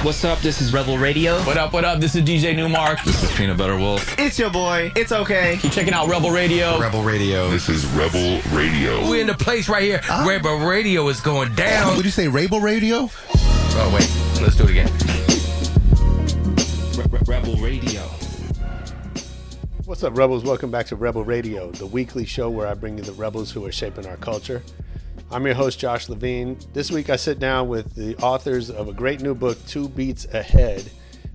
What's up? This is Rebel Radio. What up? What up? This is DJ Newmark. This is Peanut Butter Wolf. It's your boy. It's okay. Keep checking out Rebel Radio. Rebel Radio. This is Rebel Radio. We're in the place right here. Rebel Radio is going down. Would you say Rebel Radio? Oh, wait. Let's do it again. Rebel Radio. What's up, Rebels? Welcome back to Rebel Radio, the weekly show where I bring you the rebels who are shaping our culture. I'm your host, Josh Levine. This week I sit down with the authors of a great new book, 2 Beats Ahead,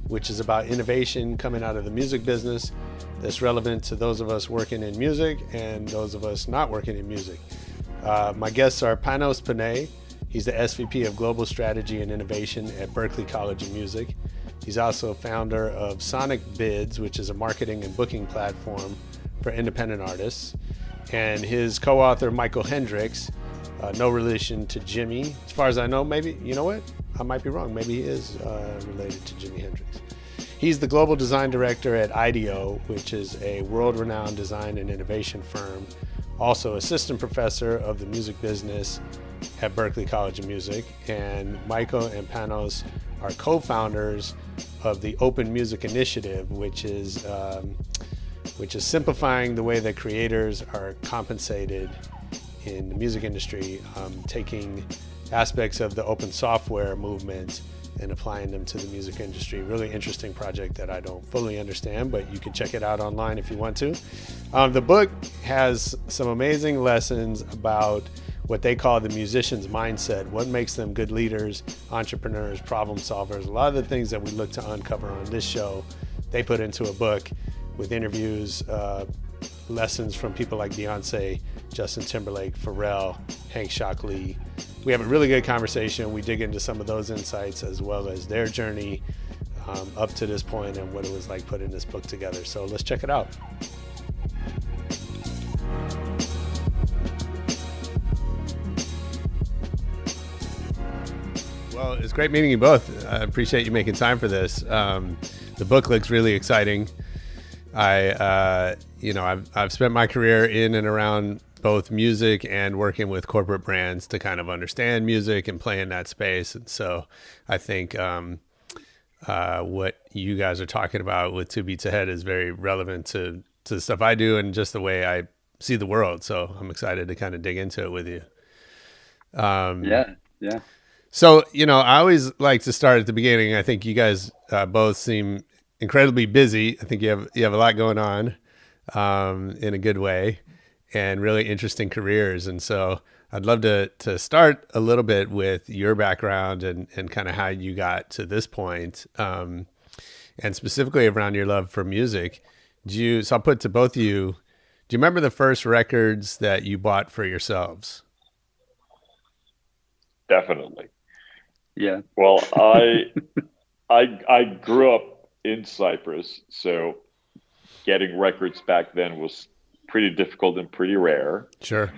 which is about innovation coming out of the music business that's relevant to those of us working in music and those of us not working in music. My guests are Panos Panay. He's the SVP of Global Strategy and Innovation at Berklee College of Music. He's also founder of Sonic Bids, which is a marketing and booking platform for independent artists. And his co-author, Michael Hendrix, no relation to Jimmy. As far as I know, maybe, you know what? I might be wrong. Maybe he is related to Jimi Hendrix. He's the Global Design Director at IDEO, which is a world-renowned design and innovation firm. Also assistant professor of the music business at Berklee College of Music. And Michael and Panos are co-founders of the Open Music Initiative, which is simplifying the way that creators are compensated in the music industry, taking aspects of the open software movement and applying them to the music industry. Really interesting project that I don't fully understand, but you can check it out online if you want to. The book has some amazing lessons about what they call the musician's mindset, what makes them good leaders, entrepreneurs, problem solvers. A lot of the things that we look to uncover on this show, they put into a book with interviews, lessons from people like Beyonce, Justin Timberlake, Pharrell, Shocklee. We have a really good conversation. We dig into some of those insights as well as their journey up to this point and what it was like putting this book together. So let's check it out. Well, it's great meeting you both. I appreciate you making time for this. The book looks really exciting. I've spent my career in and around both music and working with corporate brands to kind of understand music and play in that space. And so I think what you guys are talking about with 2 Beats Ahead is very relevant to the stuff I do and just the way I see the world. So I'm excited to kind of dig into it with you. Yeah. So, I always like to start at the beginning. I think you guys both seem incredibly busy. I think you have a lot going on in a good way and really interesting careers. And so I'd love to start a little bit with your background and kind of how you got to this point, and specifically around your love for music. So I'll put it to both of you, do you remember the first records that you bought for yourselves? Definitely. Yeah. Well, I grew up in Cyprus, so getting records back then was pretty difficult and pretty rare. Sure.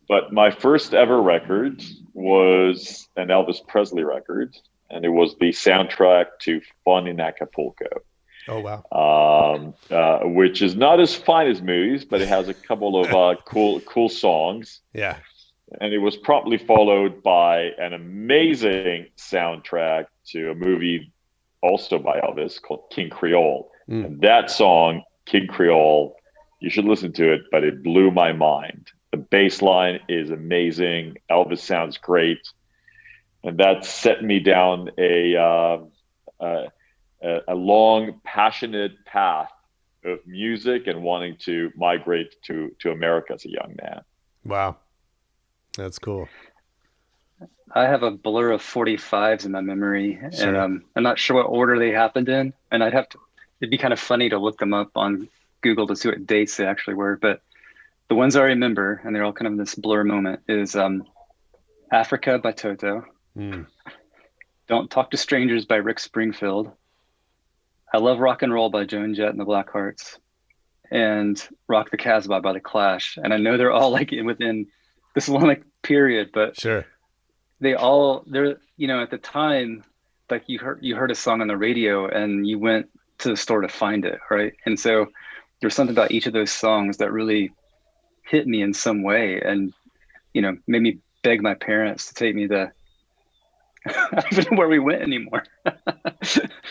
But my first ever record was an Elvis Presley record, and it was the soundtrack to Fun in Acapulco. Oh, wow. Which is not as fine as movies, but it has a couple of cool songs. Yeah. And it was promptly followed by an amazing soundtrack to a movie also by Elvis called King Creole. And that song, King Creole, you should listen to it, but it blew my mind. The bass line is amazing. Elvis sounds great. And that set me down a long, passionate path of music and wanting to migrate to America as a young man. Wow. That's cool. I have a blur of 45s in my memory, Sure. and I'm not sure what order they happened in. And it'd be kind of funny to look them up on Google to see what dates they actually were. But the ones I remember, and they're all kind of this blur moment, is Africa by Toto. Don't Talk to Strangers by Rick Springfield. I Love Rock and Roll by Joan Jett and the Blackhearts. And Rock the Casbah by The Clash. And I know they're all like within this one period, but Sure. they're at the time, like you heard a song on the radio and you went to the store to find it, right? And so there's something about each of those songs that really hit me in some way and made me beg my parents to take me to I don't know where we went anymore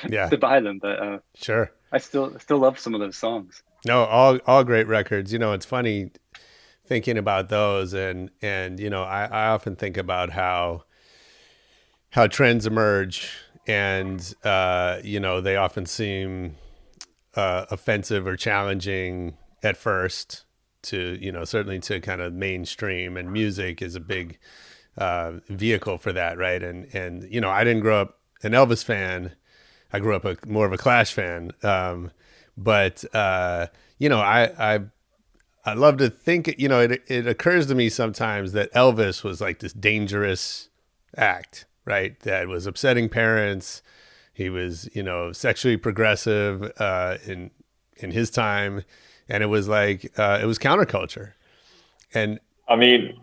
Yeah, to buy them, but sure. I still love some of those songs. No, all great records. It's funny thinking about those, and I often think about how trends emerge, and they often seem offensive or challenging at first to certainly to kind of mainstream, and music is a big vehicle for that, right? And I didn't grow up an Elvis fan. I grew up more of a Clash fan. But I love to think, it occurs to me sometimes that Elvis was like this dangerous act, right? That was upsetting parents. He was, sexually progressive in his time, and it was like it was counterculture. And I mean,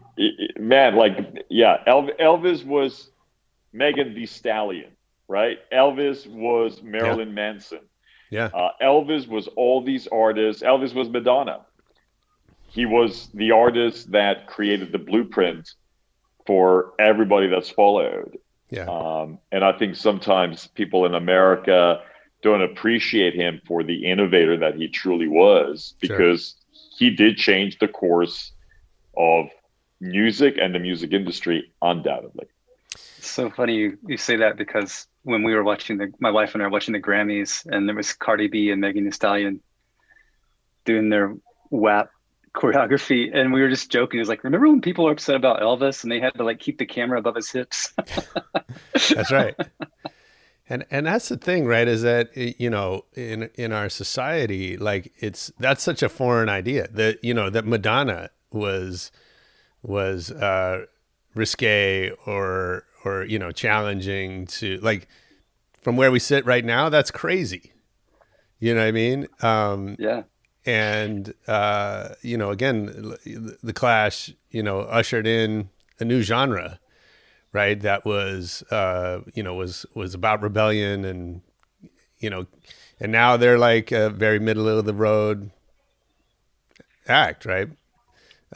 man, like, yeah, Elvis was Megan Thee Stallion, right? Elvis was Marilyn Manson. Yeah. Elvis was all these artists. Elvis was Madonna. He was the artist that created the blueprint for everybody that's followed. Yeah. And I think sometimes people in America don't appreciate him for the innovator that he truly was, because he did change the course of music and the music industry, undoubtedly. It's so funny you say that, because when we were watching my wife and I were watching the Grammys, and there was Cardi B and Megan Thee Stallion doing their WAP choreography, and we were just joking. It was like, remember when people were upset about Elvis and they had to like keep the camera above his hips? That's right. And that's the thing, right? Is that in our society, like that's such a foreign idea that that Madonna was risque or challenging to, like, from where we sit right now. That's crazy. You know what I mean? Yeah. And again, the Clash, ushered in a new genre, right? That was was about rebellion, and and now they're like a very middle of the road act, right?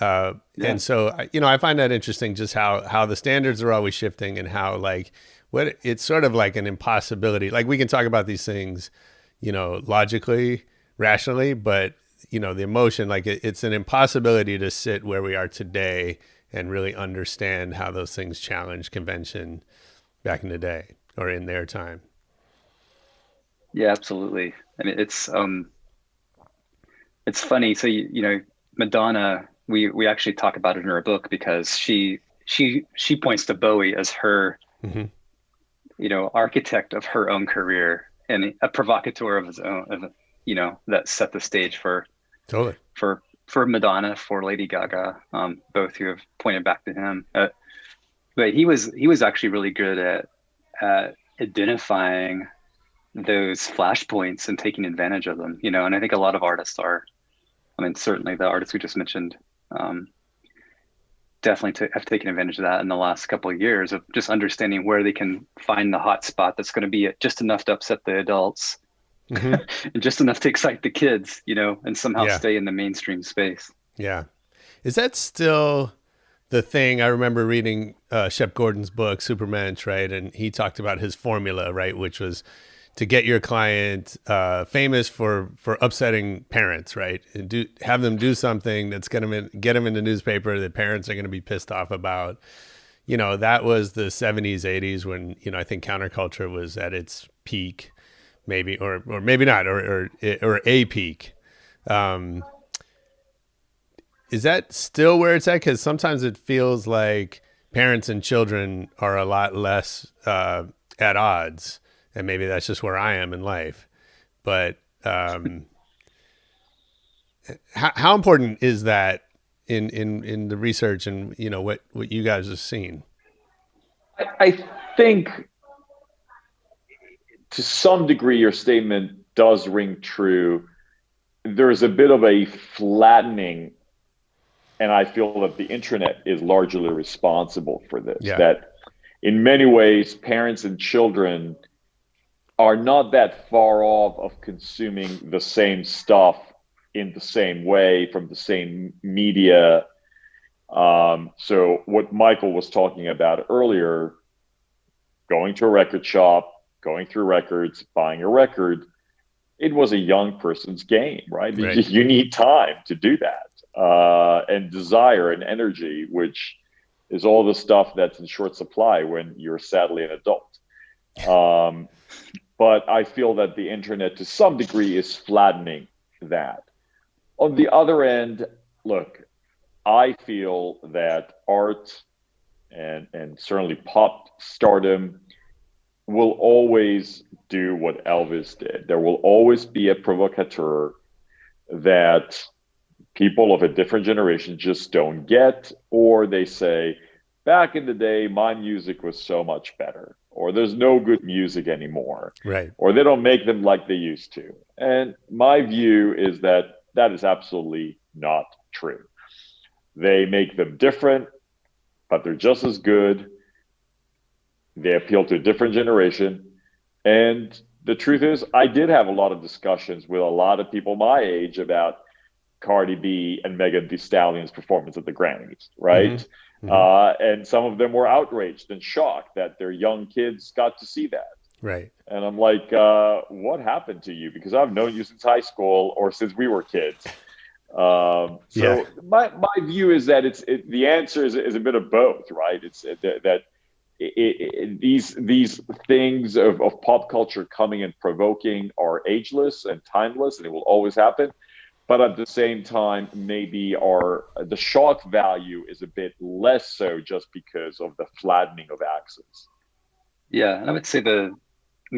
And so I find that interesting, just how the standards are always shifting, and how like it's sort of like an impossibility. Like, we can talk about these things, logically, rationally, but the emotion, like it's an impossibility to sit where we are today and really understand how those things challenge convention back in the day or in their time. Yeah, absolutely. I mean, it's funny. So Madonna, we actually talk about it in her book, because she points to Bowie as her, architect of her own career, and a provocateur of his own, that set the stage for Madonna, for Lady Gaga, both who have pointed back to him. But he was actually really good at identifying those flashpoints and taking advantage of them, and I think a lot of artists are. I mean, certainly the artists we just mentioned definitely have taken advantage of that in the last couple of years, of just understanding where they can find the hot spot that's going to be just enough to upset the adults, and just enough to excite the kids, and somehow stay in the mainstream space. Yeah. Is that still the thing? I remember reading Shep Gordon's book, Supermensch, right? And he talked about his formula, right? Which was to get your client famous for upsetting parents, right? And have them do something that's going to get them in the newspaper that parents are going to be pissed off about. That was the 70s, 80s, when, I think counterculture was at its peak, maybe, or maybe not, or a peak. Is that still where it's at? Because sometimes it feels like parents and children are a lot less at odds. And maybe that's just where I am in life. But how important is that in the research, and what you guys have seen? I think to some degree your statement does ring true. There's a bit of a flattening, and I feel that the internet is largely responsible for this. Yeah. That in many ways, parents and children are not that far off of consuming the same stuff in the same way from the same media. So what Michael was talking about earlier, going to a record shop, going through records, buying a record, it was a young person's game, right? You need time to do that, and desire and energy, which is all the stuff that's in short supply when you're sadly an adult. But I feel that the internet to some degree is flattening that. On the other end, look, I feel that art and certainly pop stardom will always do what Elvis did. There will always be a provocateur that people of a different generation just don't get, or they say, back in the day, my music was so much better, or there's no good music anymore, right? Or they don't make them like they used to. And my view is that that is absolutely not true. They make them different, but they're just as good. They appeal to a different generation. And the truth is, I did have a lot of discussions with a lot of people my age about Cardi B and Megan Thee Stallion's performance at the Grammys, right? Mm-hmm. And some of them were outraged and shocked that their young kids got to see that. Right. And I'm like, what happened to you? Because I've known you since high school or since we were kids. So my view is that the answer is a bit of both, right? It's that these things of pop culture coming and provoking are ageless and timeless, and it will always happen. But at the same time, maybe the shock value is a bit less so just because of the flattening of axes. Yeah, and I would say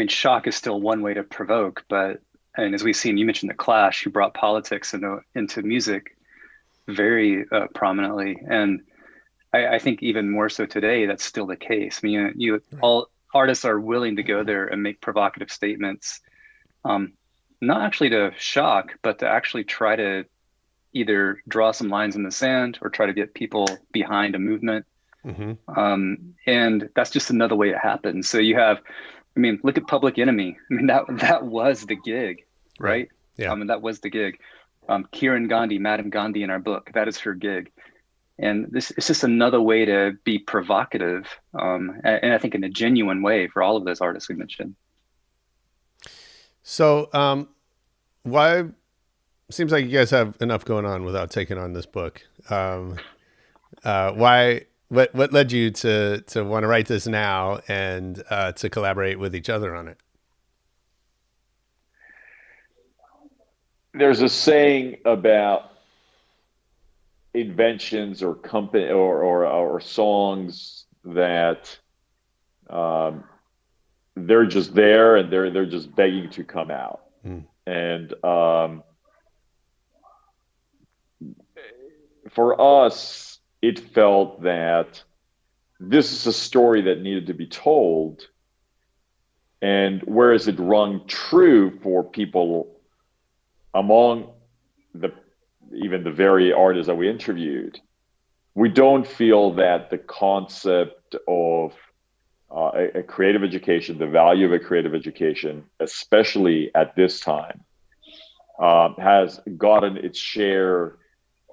shock is still one way to provoke, and as we've seen, you mentioned the Clash, who brought politics into music very prominently, and I think even more so today, that's still the case. I mean, all artists are willing to go there and make provocative statements, not actually to shock, but to actually try to either draw some lines in the sand or try to get people behind a movement. Mm-hmm. And that's just another way it happens. So you have, look at Public Enemy. That was the gig, right? Yeah. That was the gig. Kiran Gandhi, Madam Gandhi in our book, that is her gig. And it's just another way to be provocative. And I think in a genuine way for all of those artists we mentioned. So why seems like you guys have enough going on without taking on this book. What led you to want to write this now and to collaborate with each other on it? There's a saying about inventions or company or songs that they're just there and they're just begging to come out. And for us, it felt that this is a story that needed to be told, and whereas it rung true for people among even the very artists that we interviewed, we don't feel that the concept of a creative education, the value of a creative education, especially at this time, has gotten its share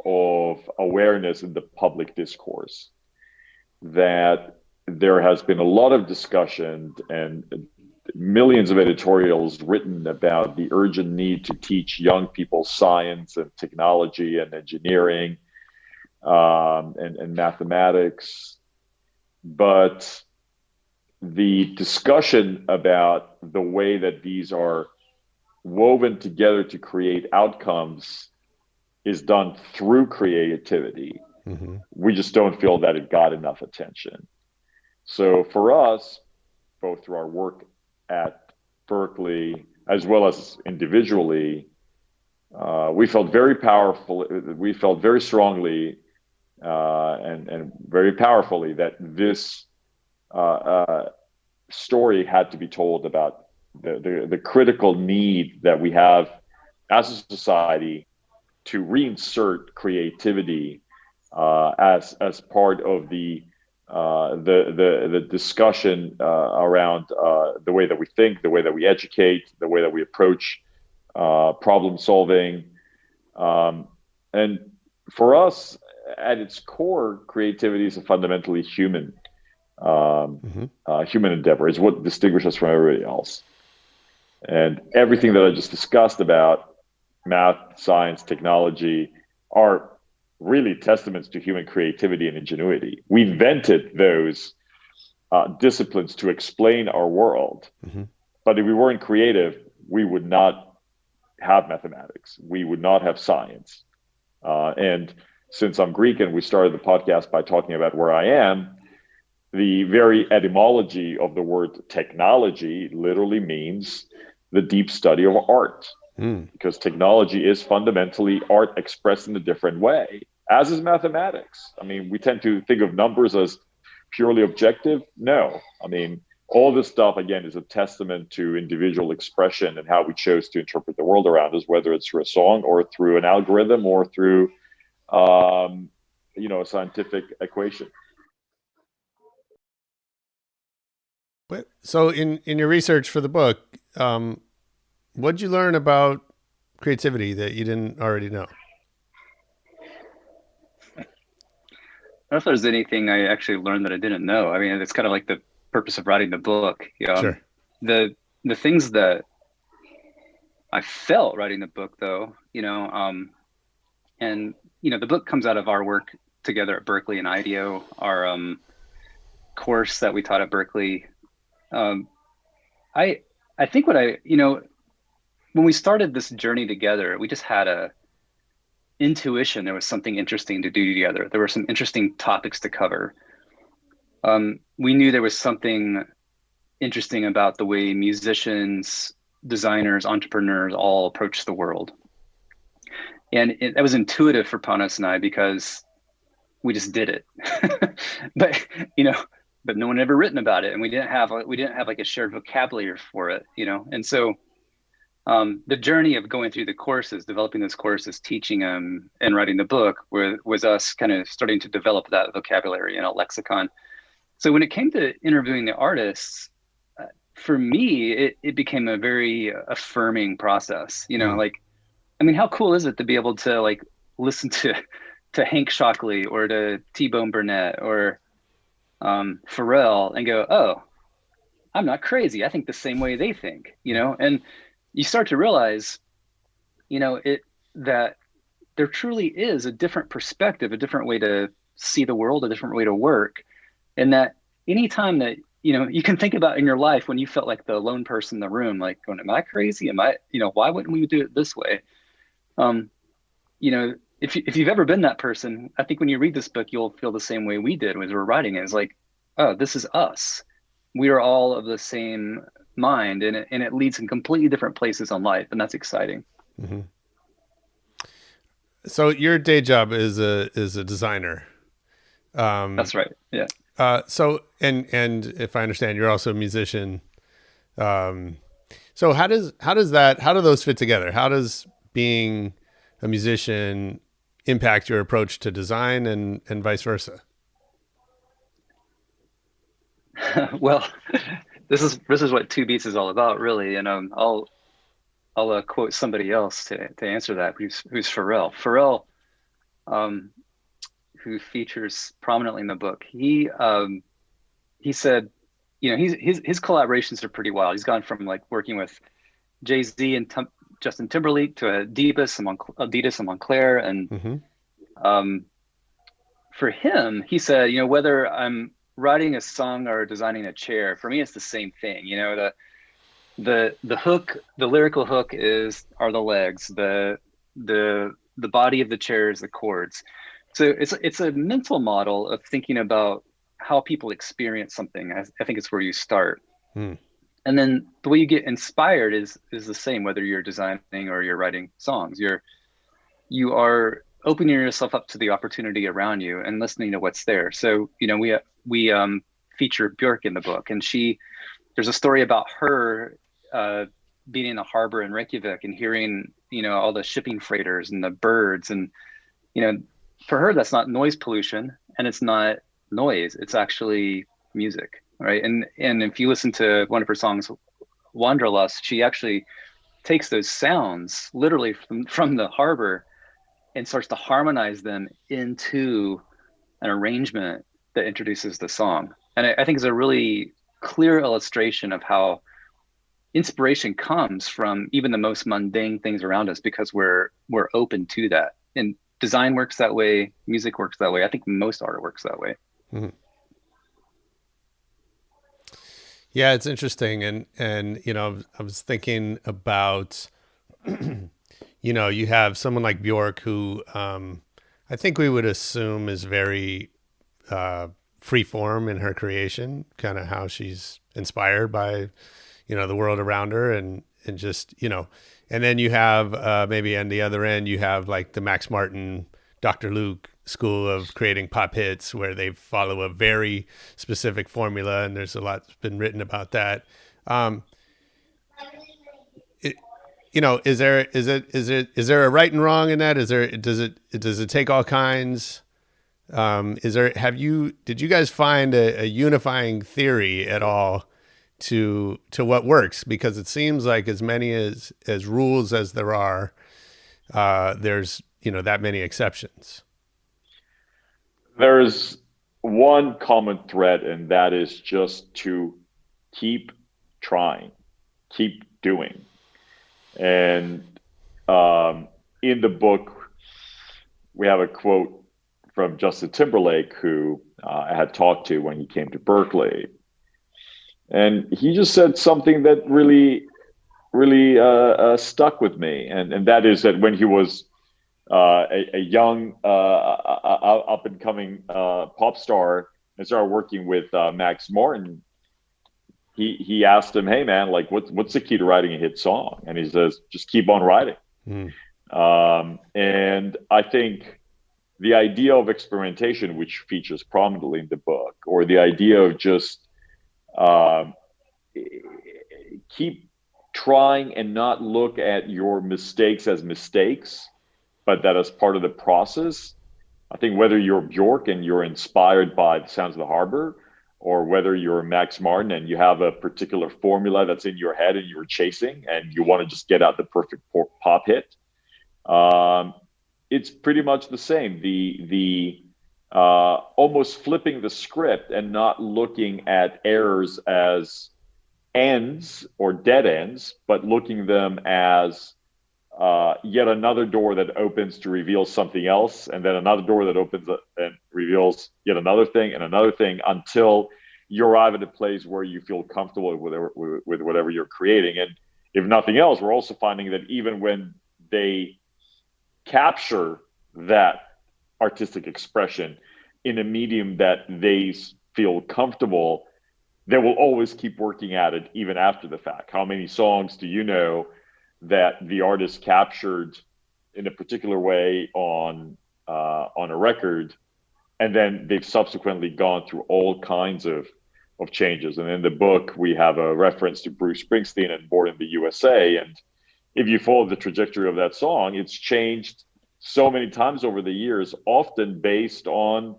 of awareness in the public discourse. That there has been a lot of discussion and millions of editorials written about the urgent need to teach young people science and technology and engineering and mathematics. But the discussion about the way that these are woven together to create outcomes is done through creativity. Mm-hmm. We just don't feel that it got enough attention. So for us, both through our work at Berklee as well as individually, we felt very powerful. We felt very strongly and very powerfully that this story had to be told about the critical need that we have as a society to reinsert creativity as part of the discussion around the way that we think, the way that we educate, the way that we approach problem solving. And for us, at its core, creativity is a fundamentally human human endeavor. It's what distinguishes us from everybody else. And everything that I just discussed about math, science, technology are really testaments to human creativity and ingenuity. We invented those disciplines to explain our world. But if we weren't creative, we would not have mathematics. We would not have science. And since I'm Greek and we started the podcast by talking about where I am, the very etymology of the word technology literally means the deep study of art, because technology is fundamentally art expressed in a different way, as is mathematics. I mean, we tend to think of numbers as purely objective. No, I mean, all this stuff, again, is a testament to individual expression and how we chose to interpret the world around us, whether it's through a song or through an algorithm or through, a scientific equation. So in your research for the book, what did you learn about creativity that you didn't already know? I don't know if there's anything I actually learned that I didn't know. I mean, it's kind of like the purpose of writing the book. Sure. The things that I felt writing the book, though, and the book comes out of our work together at Berklee and IDEO, our course that we taught at Berklee. I think when we started this journey together, we just had a intuition there was something interesting to do together. There were some interesting topics to cover. We knew there was something interesting about the way musicians, designers, entrepreneurs all approach the world. And that was intuitive for Panos and I because we just did it. But no one had ever written about it, and we didn't have like a shared vocabulary for it, And so the journey of going through the courses, developing those courses, teaching them, and writing the book was us kind of starting to develop that vocabulary and a lexicon. So when it came to interviewing the artists, for me, it became a very affirming process. How cool is it to be able to listen to Hank Shocklee or to T-Bone Burnett or Pharrell and go, oh, I'm not crazy. I think the same way they think, and you start to realize, that there truly is a different perspective, a different way to see the world, a different way to work. And that anytime that, you can think about in your life when you felt like the lone person in the room, like going, am I crazy? Am I, why wouldn't we do it this way? If you've ever been that person, I think when you read this book, you'll feel the same way we did as we're writing it. It's like, oh, this is us. We are all of the same mind, and it leads in completely different places on life, and that's exciting. Mm-hmm. So your day job is a designer. That's right. Yeah. So and if I understand, you're also a musician. So how do those fit together? How does being a musician impact your approach to design and vice versa? Well, this is what Two Beats is all about, really. And I'll quote somebody else to answer that, who's Pharrell. Pharrell, who features prominently in the book. He said, his collaborations are pretty wild. He's gone from working with Jay-Z and Justin Timberlake to Adidas and Montclair, and for him, he said, whether I'm writing a song or designing a chair, for me it's the same thing. The hook, the lyrical hook are the legs, the body of the chair is the chords. So it's a mental model of thinking about how people experience something. I think it's where you start. And then the way you get inspired is the same, whether you're designing or you're writing songs. You are opening yourself up to the opportunity around you and listening to what's there. So, we feature Björk in the book, and there's a story about her being in the harbor in Reykjavik and hearing, all the shipping freighters and the birds. And, for her, that's not noise pollution, and it's not noise. It's actually music. Right. And if you listen to one of her songs, Wanderlust, she actually takes those sounds literally from the harbor and starts to harmonize them into an arrangement that introduces the song. And I think it's a really clear illustration of how inspiration comes from even the most mundane things around us, because we're open to that. And design works that way, music works that way. I think most art works that way. Mm-hmm. Yeah, it's interesting. And I was thinking about, you have someone like Bjork who I think we would assume is very free form in her creation, kind of how she's inspired by, the world around her and just, and then you have maybe on the other end, you have like the Max Martin, Dr. Luke school of creating pop hits where they follow a very specific formula. And there's a lot that's been written about that. Is there a right and wrong in that? Does it take all kinds? Did you guys find a unifying theory at all to what works? Because it seems like as many as rules as there are, there's, that many exceptions. There's one common thread, and that is just to keep trying, keep doing. And in the book, we have a quote from Justin Timberlake, who I had talked to when he came to Berklee. And he just said something that really stuck with me. And that is that when he was a young, up and coming pop star and started working with Max Martin, he asked him, "Hey man, like what's the key to writing a hit song?" And he says, "Just keep on writing." And I think the idea of experimentation, which features prominently in the book, or the idea of just keep trying and not look at your mistakes as mistakes, but that as part of the process. I think whether you're Bjork and you're inspired by the sounds of the harbor, or whether you're Max Martin and you have a particular formula that's in your head and you're chasing and you want to just get out the perfect pop hit, it's pretty much the same. The almost flipping the script and not looking at errors as ends or dead ends, but looking them as yet another door that opens to reveal something else, and then another door that opens and reveals yet another thing and another thing, until you arrive at a place where you feel comfortable with whatever you're creating. And if nothing else, we're also finding that even when they capture that artistic expression in a medium that they feel comfortable, they will always keep working at it even after the fact. How many songs do you know that the artist captured in a particular way on a record, and then they've subsequently gone through all kinds of changes? And in the book, we have a reference to Bruce Springsteen and Born in the USA. And if you follow the trajectory of that song, it's changed so many times over the years, often based on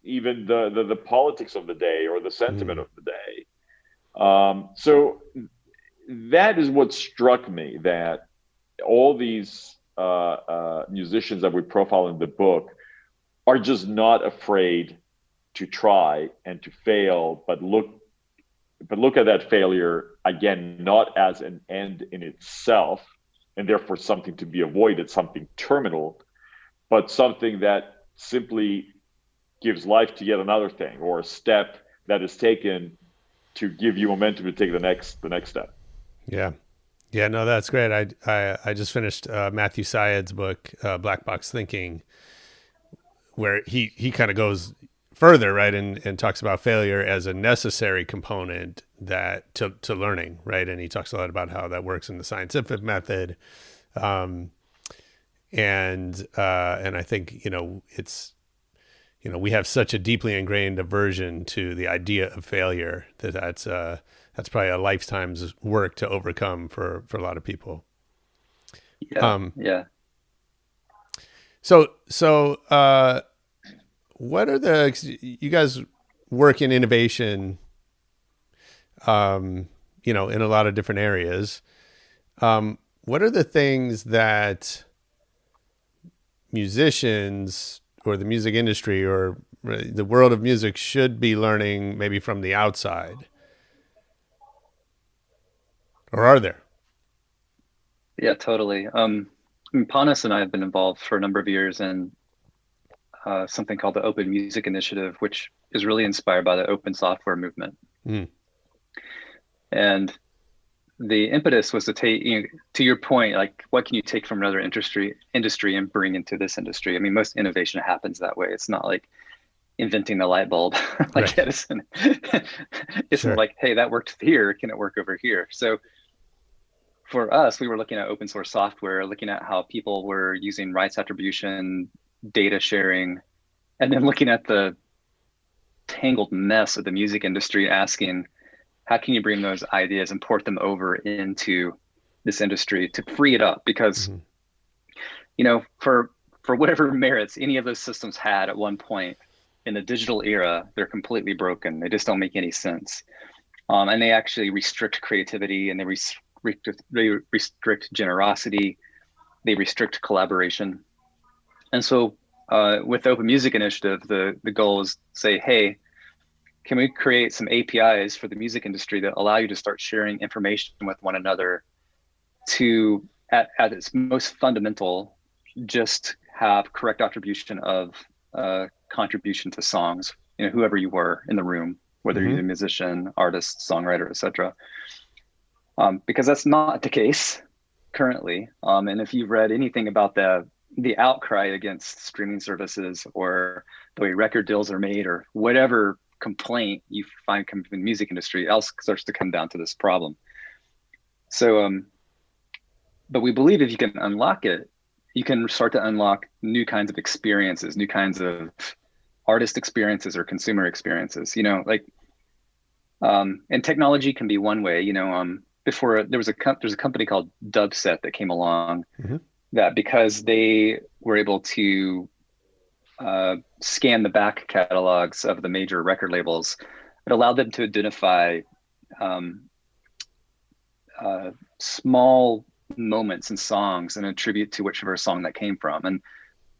even the politics of the day or the sentiment of the day. So that is what struck me, that all these musicians that we profile in the book are just not afraid to try and to fail, but look at that failure again, not as an end in itself, and therefore something to be avoided, something terminal, but something that simply gives life to yet another thing, or a step that is taken to give you momentum to take the next step. Yeah. No, that's great. I just finished Matthew Syed's book, Black Box Thinking, where he kind of goes further, right, and talks about failure as a necessary component that to learning, right? And he talks a lot about how that works in the scientific method, and I think it's we have such a deeply ingrained aversion to the idea of failure that's probably a lifetime's work to overcome for a lot of people. Yeah. So what are you guys work in innovation, in a lot of different areas. What are the things that musicians or the music industry or the world of music should be learning maybe from the outside? Or are there? Yeah, totally. I mean, Panos and I have been involved for a number of years in something called the Open Music Initiative, which is really inspired by the open software movement. And the impetus was to take, to your point, like, what can you take from another industry and bring into this industry? I mean, most innovation happens that way. It's not like inventing the light bulb like Edison. It's Sure. like, hey, that worked here. Can it work over here? So for us, we were looking at open source software, looking at how people were using rights attribution, data sharing, and then looking at the tangled mess of the music industry, asking, how can you bring those ideas and port them over into this industry to free it up? Because, for whatever merits any of those systems had at one point in the digital era, they're completely broken. They just don't make any sense. And they actually restrict creativity, and they restrict generosity. They restrict collaboration. And so with the Open Music Initiative, the goal is say, hey, can we create some APIs for the music industry that allow you to start sharing information with one another to, at its most fundamental, just have correct attribution of contribution to songs, whoever you were in the room, whether you're a musician, artist, songwriter, etc. Because that's not the case currently. And if you've read anything about the outcry against streaming services or the way record deals are made or whatever complaint you find coming from the music industry, else starts to come down to this problem. So, but we believe if you can unlock it, you can start to unlock new kinds of experiences, new kinds of artist experiences or consumer experiences, and technology can be one way. Before there's a company called Dubset that came along that, because they were able to scan the back catalogs of the major record labels, it allowed them to identify small moments in songs and attribute to whichever song that came from. And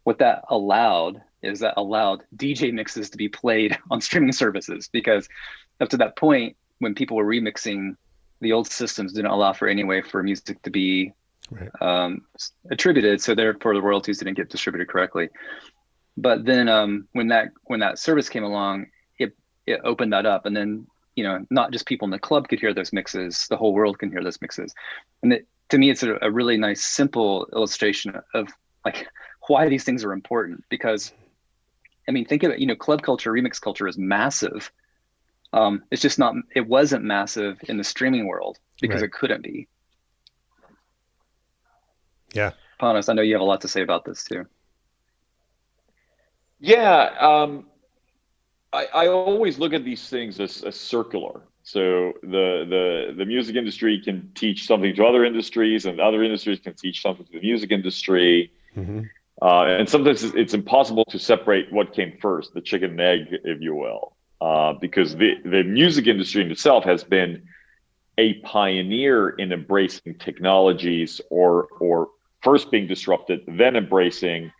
what that allowed is that allowed DJ mixes to be played on streaming services, because up to that point, when people were remixing, the old systems didn't allow for any way for music to be attributed, so therefore the royalties didn't get distributed correctly. But then when that service came along, it opened that up, and then not just people in the club could hear those mixes, the whole world can hear those mixes. And to me, it's a really nice, simple illustration of like why these things are important. Because I mean, think of it, club culture, remix culture is massive. It's just not, it wasn't massive in the streaming world because it couldn't be. Yeah. Panos, I know you have a lot to say about this too. Yeah. I always look at these things as circular. So the music industry can teach something to other industries, and other industries can teach something to the music industry. And sometimes it's impossible to separate what came first, the chicken and egg, if you will, because the music industry in itself has been a pioneer in embracing technologies or first being disrupted, then embracing,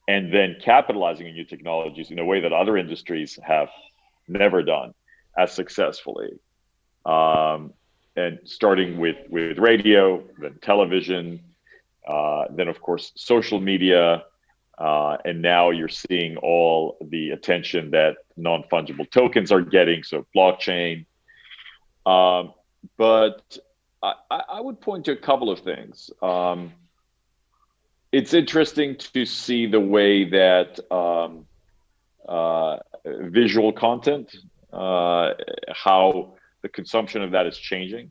and then capitalizing on new technologies in a way that other industries have never done as successfully. And starting with radio, then television, then of course social media, and now you're seeing all the attention that non-fungible tokens are getting, so blockchain. But I would point to a couple of things. It's interesting to see the way that visual content, how the consumption of that is changing,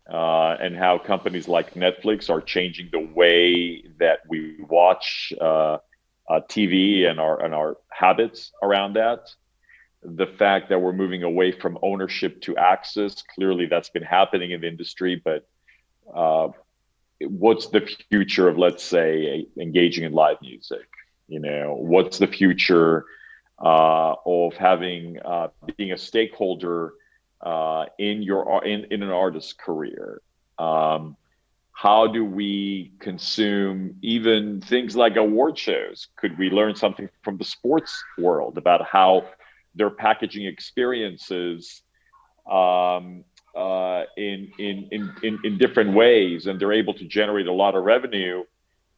and how companies like Netflix are changing the way that we watch TV and our habits around that. The fact that we're moving away from ownership to access, clearly that's been happening in the industry, but what's the future of, let's say, engaging in live music? What's the future of having being a stakeholder in an artist's career? How do we consume even things like award shows? Could we learn something from the sports world about how they're packaging experiences in different ways, and they're able to generate a lot of revenue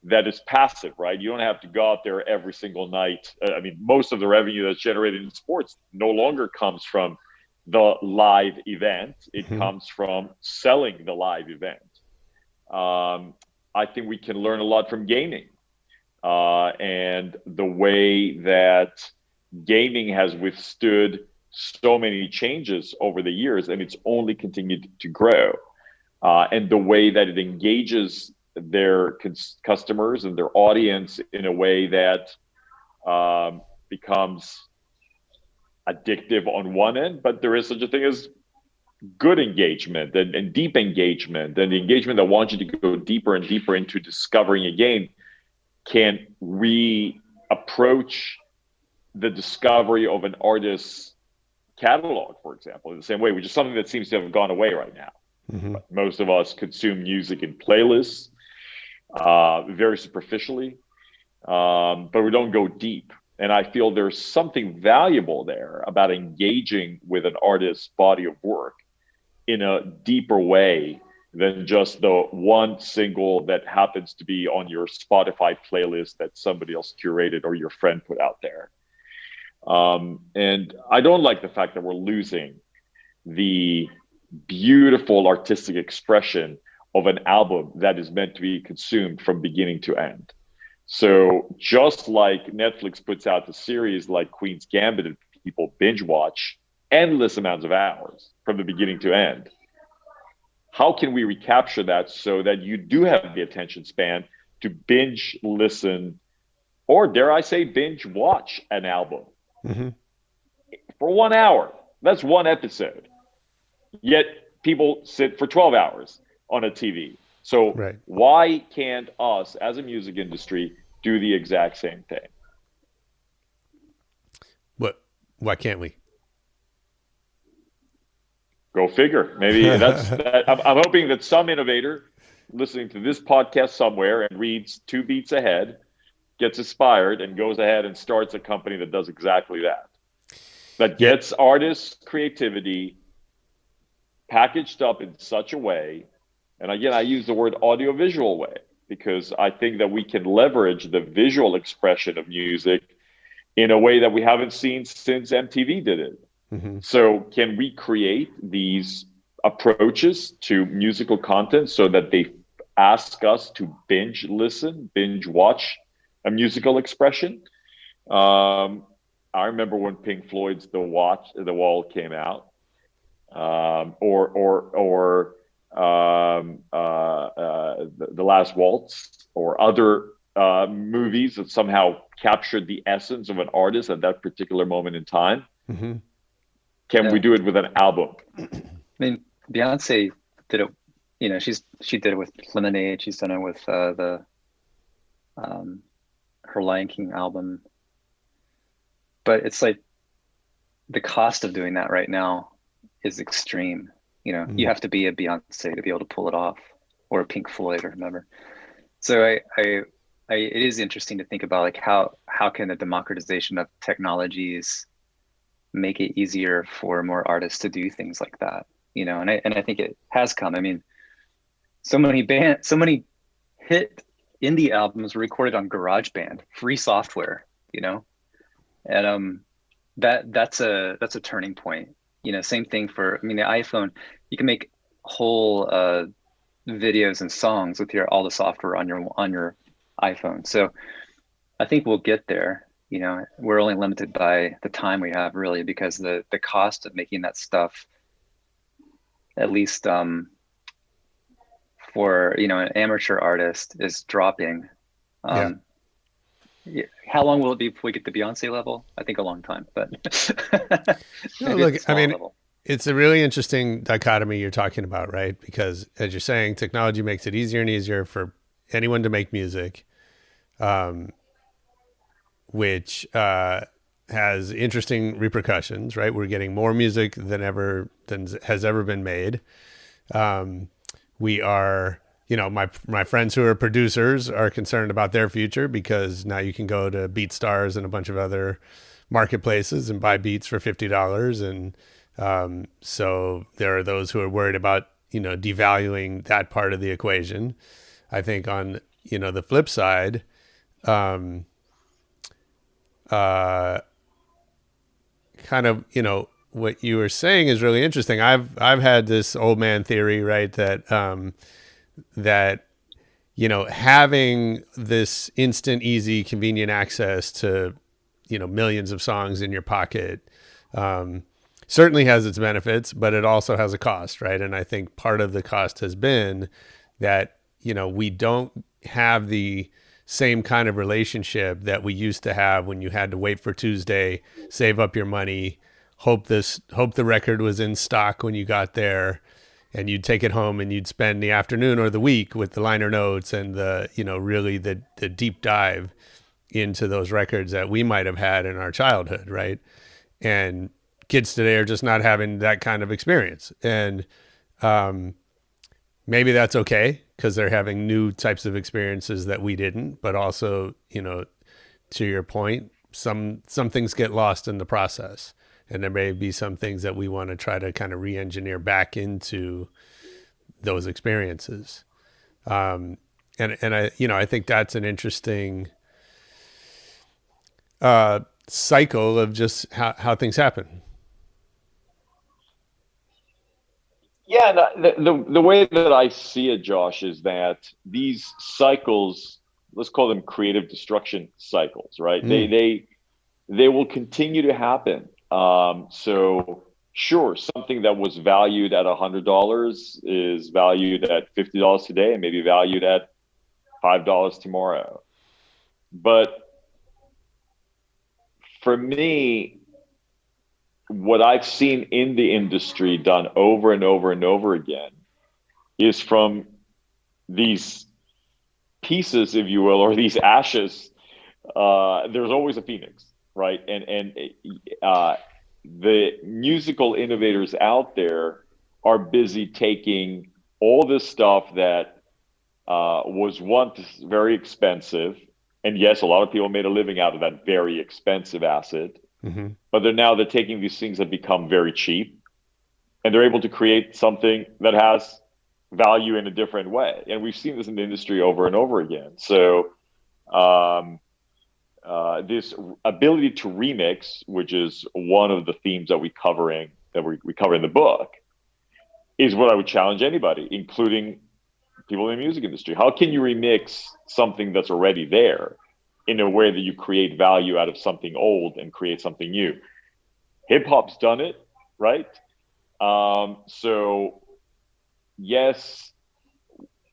that is passive, right? You don't have to go out there every single night. I mean, most of the revenue that's generated in sports no longer comes from the live event. It comes from selling the live event. I think we can learn a lot from gaming and the way that gaming has withstood so many changes over the years, and it's only continued to grow. And the way that it engages their customers and their audience in a way that becomes addictive on one end, but there is such a thing as good engagement and deep engagement, and the engagement that wants you to go deeper and deeper into discovering a game can reapproach the discovery of an artist's catalog, for example, in the same way, which is something that seems to have gone away right now. Most of us consume music in playlists very superficially, but we don't go deep. And I feel there's something valuable there about engaging with an artist's body of work in a deeper way than just the one single that happens to be on your Spotify playlist that somebody else curated or your friend put out there. And I don't like the fact that we're losing the beautiful artistic expression of an album that is meant to be consumed from beginning to end. So just like Netflix puts out a series like Queen's Gambit and people binge watch endless amounts of hours from the beginning to end, how can we recapture that so that you do have the attention span to binge listen, or dare I say binge watch an album for 1 hour? That's one episode. Yet people sit for 12 hours on a TV. So why can't us as a music industry do the exact same thing? Why can't we? Go figure. Maybe that's that. I'm hoping that some innovator listening to this podcast somewhere and reads 2 beats ahead gets inspired and goes ahead and starts a company that does exactly that. That gets artists' creativity packaged up in such a way, and again, I use the word audiovisual way, because I think that we can leverage the visual expression of music in a way that we haven't seen since MTV did it. So can we create these approaches to musical content so that they ask us to binge listen, binge watch a musical expression? I remember when Pink Floyd's The Wall came out, or The Last Waltz, or other movies that somehow captured the essence of an artist at that particular moment in time. Can we do it with an album? I mean, Beyonce did it. You know, she did it with Lemonade. She's done it with her Lion King album. But it's like the cost of doing that right now is extreme. You know, you have to be a Beyonce to be able to pull it off, or a Pink Floyd or whatever. So it is interesting to think about, like, how can the democratization of technologies make it easier for more artists to do things like that, you know? And I think it has come. I mean, so many hit indie albums were recorded on GarageBand, free software, you know? And that's a turning point. You know, same thing for, I mean, the iPhone, you can make whole videos and songs with all the software on your iPhone. So I think we'll get there. You know, we're only limited by the time we have, really, because the cost of making that stuff, at least for, you know, an amateur artist, is dropping. How long will it be before we get to Beyonce level? I think a long time, but no, look, I mean, it's a really interesting dichotomy you're talking about, right? Because as you're saying, technology makes it easier and easier for anyone to make music. Which has interesting repercussions, right? We're getting more music than has ever been made. We are my friends who are producers are concerned about their future because now you can go to BeatStars and a bunch of other marketplaces and buy beats for $50. And so there are those who are worried about, devaluing that part of the equation. I think on, the flip side, kind of, what you were saying is really interesting. I've had this old man theory, right? That having this instant, easy, convenient access to, millions of songs in your pocket, certainly has its benefits, but it also has a cost, right? And I think part of the cost has been that, we don't have the same kind of relationship that we used to have when you had to wait for Tuesday, save up your money, hope the record was in stock when you got there, and you'd take it home and you'd spend the afternoon or the week with the liner notes and the, really the deep dive into those records that we might have had in our childhood, right? And kids today are just not having that kind of experience. And maybe that's okay because they're having new types of experiences that we didn't, but also, to your point, some things get lost in the process. And there may be some things that we want to try to kind of re-engineer back into those experiences. And I, I think that's an interesting cycle of just how things happen. Yeah, the way that I see it, Josh, is that these cycles, let's call them creative destruction cycles, right? They will continue to happen. So sure, something that was valued at $100 is valued at $50 today and maybe valued at $5 tomorrow. But for me, what I've seen in the industry done over and over and over again is from these pieces, if you will, or these ashes, there's always a phoenix, right? And the musical innovators out there are busy taking all this stuff that was once very expensive. And yes, a lot of people made a living out of that very expensive asset. Mm-hmm. But they're taking these things that become very cheap and they're able to create something that has value in a different way. And we've seen this in the industry over and over again. So this ability to remix, which is one of the themes that we cover in the book, is what I would challenge anybody, including people in the music industry. How can you remix something that's already there in a way that you create value out of something old and create something new? Hip hop's done it, right? So yes,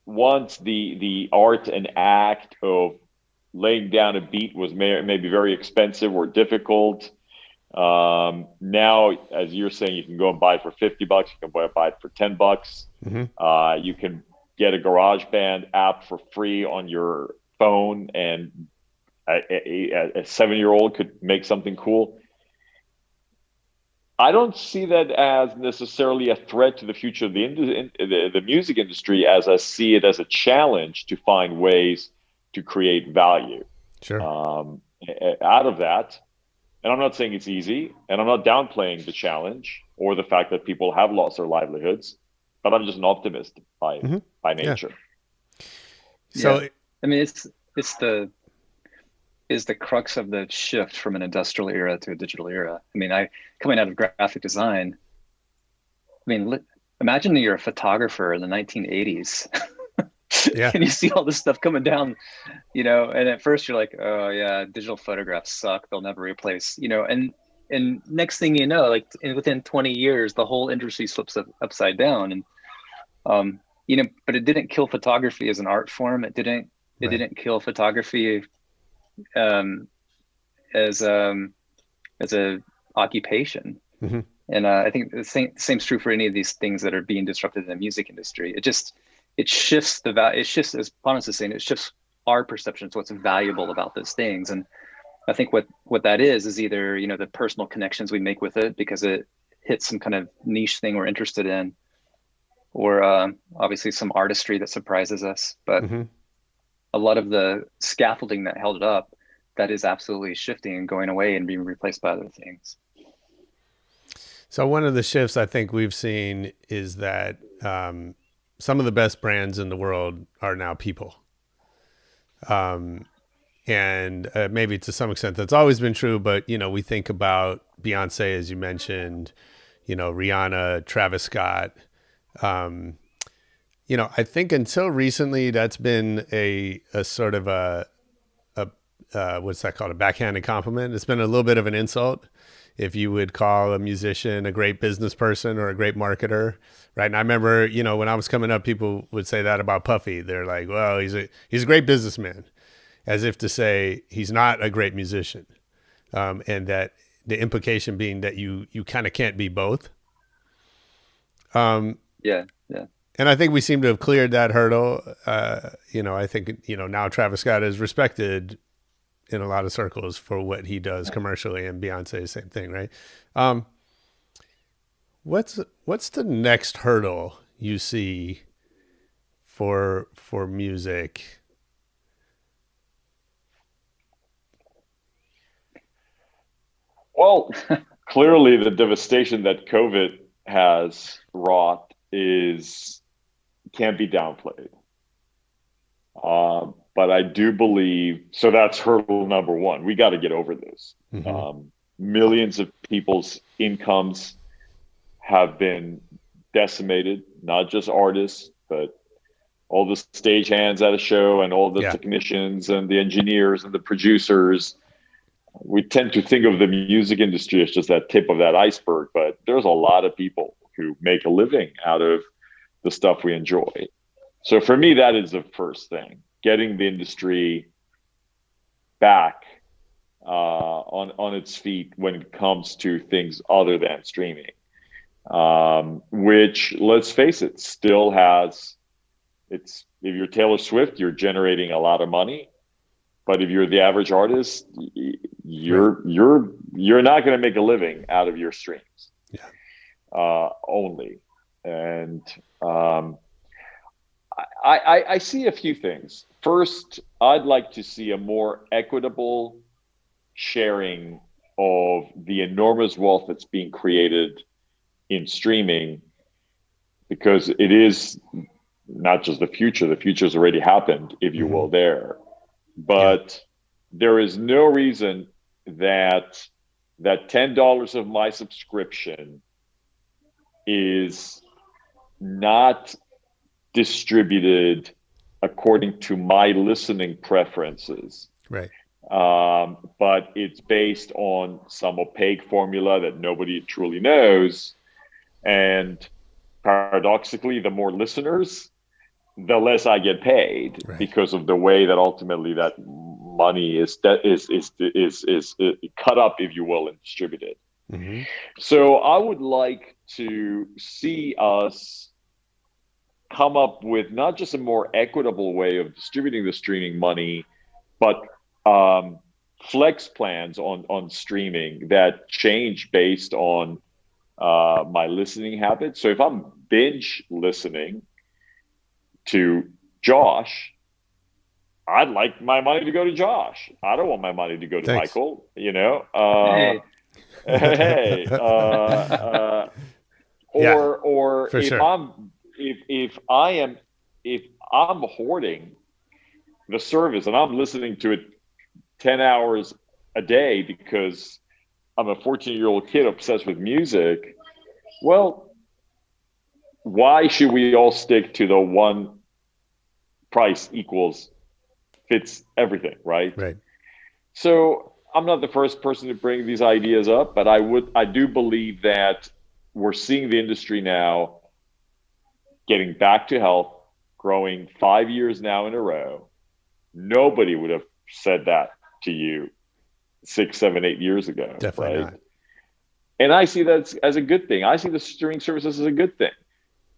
once the art and act of laying down a beat was maybe very expensive or difficult. Now, as you're saying, you can go and buy it for $50. You can buy it for $10. Mm-hmm. You can get a GarageBand app for free on your phone, and a 7-year-old could make something cool. I don't see that as necessarily a threat to the future of the music industry, as I see it as a challenge to find ways to create value out of that. And I'm not saying it's easy, and I'm not downplaying the challenge or the fact that people have lost their livelihoods, but I'm just an optimist by nature. Yeah. So, I mean, it's the crux of the shift from an industrial era to a digital era. I mean, coming out of graphic design, I mean, imagine that you're a photographer in the 1980s. Yeah. And you see all this stuff coming down, and at first you're like, oh yeah, digital photographs suck. They'll never replace, and next thing you know, like within 20 years, the whole industry flips upside down. And, but it didn't kill photography as an art form. It didn't kill photography as a occupation. Mm-hmm. And I think the same's true for any of these things that are being disrupted in the music industry. It shifts the value. It shifts, as Panos is saying, it shifts our perception to what's valuable about those things. And I think what that is either, the personal connections we make with it because it hits some kind of niche thing we're interested in, or obviously some artistry that surprises us. But Mm-hmm. a lot of the scaffolding that held it up, that is absolutely shifting and going away and being replaced by other things. So one of the shifts I think we've seen is that some of the best brands in the world are now people. And maybe to some extent that's always been true, but, you know, we think about Beyonce, as you mentioned, you know, Rihanna, Travis Scott. You know, I think until recently that's been a sort of a what's that called? A backhanded compliment. It's been a little bit of an insult if you would call a musician a great business person or a great marketer, right? And I remember, you know, when I was coming up, people would say that about Puffy. They're like, well, he's a great businessman, as if to say he's not a great musician. And that the implication being that you kind of can't be both. Yeah. And I think we seem to have cleared that hurdle. You know, I think, you know, now Travis Scott is respected in a lot of circles for what he does commercially, and Beyonce, same thing, right? What's the next hurdle you see for music? Well, clearly the devastation that COVID has wrought can't be downplayed. But I do believe, so that's hurdle number one. We got to get over this. Mm-hmm. Millions of people's incomes have been decimated, not just artists, but all the stagehands at a show and all the technicians and the engineers and the producers. We tend to think of the music industry as just that tip of that iceberg, but there's a lot of people who make a living out of the stuff we enjoy. So for me, that is the first thing. Getting the industry back on its feet when it comes to things other than streaming, which, let's face it, still has. If you're Taylor Swift, you're generating a lot of money, but if you're the average artist, you're not going to make a living out of your streams, only. And I see a few things. First, I'd like to see a more equitable sharing of the enormous wealth that's being created in streaming, because it is not just the future. The future's already happened, if you will, there. But there is no reason that $10 of my subscription is not distributed according to my listening preferences. Right. But it's based on some opaque formula that nobody truly knows. And paradoxically, the more listeners, the less I get paid, because of the way that ultimately that money is cut up, if you will, and distributed. Mm-hmm. So I would like to see us come up with not just a more equitable way of distributing the streaming money, but flex plans on streaming that change based on my listening habits. So if I'm binge listening to Josh, I'd like my money to go to Josh. I don't want my money to go to Michael, you know? Hey. Or if sure. if I'm hoarding the service and I'm listening to it 10 hours a day because I'm a 14-year-old kid obsessed with music, well, why should we all stick to the one price equals fits everything, right? Right. So I'm not the first person to bring these ideas up, but I do believe that we're seeing the industry now getting back to health, growing 5 years now in a row. Nobody would have said that to you 6, 7, 8 years ago. Definitely right? not. And I see that as a good thing. I see the streaming services as a good thing.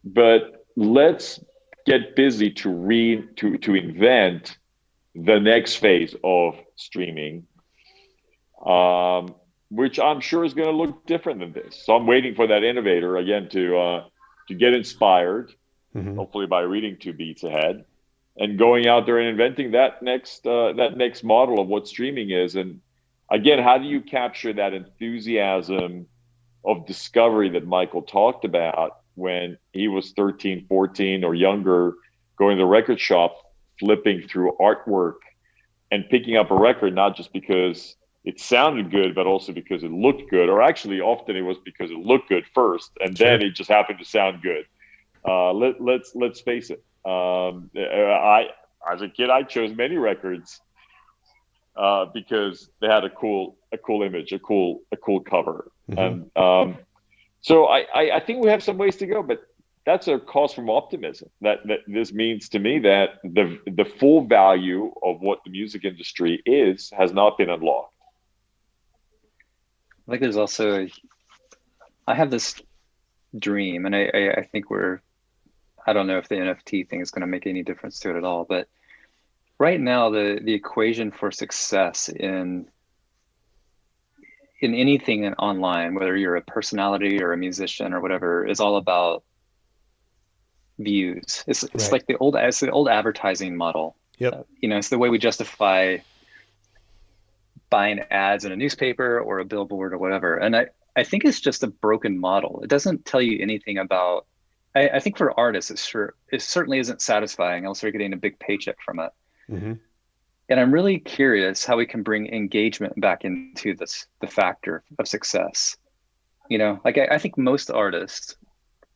But let's get busy to invent the next phase of streaming, which I'm sure is going to look different than this. So I'm waiting for that innovator again to get inspired hopefully by reading Two Beats Ahead, and going out there and inventing that next model of what streaming is. And again, how do you capture that enthusiasm of discovery that Michael talked about when he was 13, 14 or younger, going to the record shop, flipping through artwork and picking up a record, not just because it sounded good, but also because it looked good, or actually often it was because it looked good first, and then it just happened to sound good. Let's face it. As a kid, I chose many records because they had a cool image, a cool cover. And so I think we have some ways to go, but that's a cause for optimism. That this means to me that the full value of what the music industry has not been unlocked. I think there's also, I have this dream, and I think I don't know if the NFT thing is going to make any difference to it at all, but right now the equation for success in anything online, whether you're a personality or a musician or whatever, is all about views. It's like the old advertising model. Yep. It's the way we justify buying ads in a newspaper or a billboard or whatever. And I think it's just a broken model. It doesn't tell you anything about, I think for artists, it certainly isn't satisfying unless they're getting a big paycheck from it. And I'm really curious how we can bring engagement back into the factor of success. I think most artists